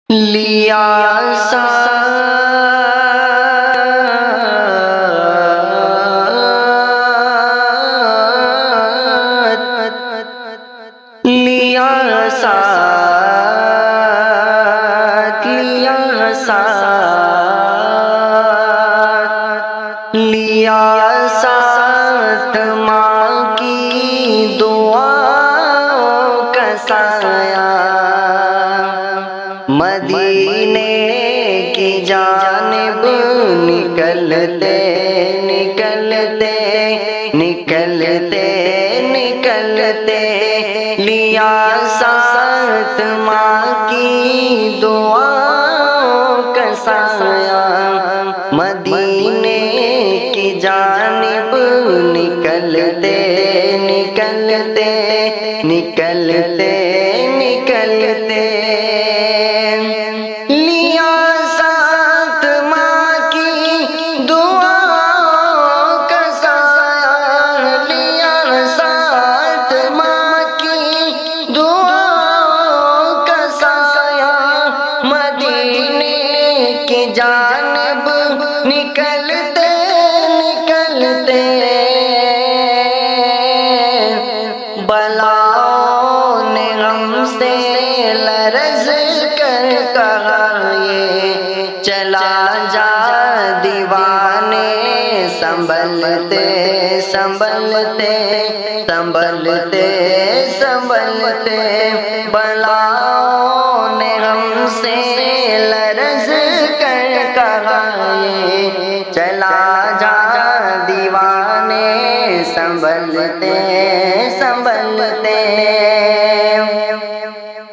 لیا ساتھ لیا ساتھ لیا ساتھ ماں کی دعا کا سایہ مدینے کی جانب نکلتے نکلتے نکلتے نکلتے لیا ساتھ ماں کی دعا کا سایہ مدینے کی جانب نکلتے نکلتے نکلتے نکلتے لیا ساتھ ماں کی دعا کا سایہ لیا ساتھ ماں کی دعا کا سایہ مدینے کی جانب نکلتے نکلتے بلاؤں نے غم سے لرز کر کہا یہ چلا جا دیوانے سنبھلتے سنبھلتے سنبھلتے سنبھلتے بلاؤں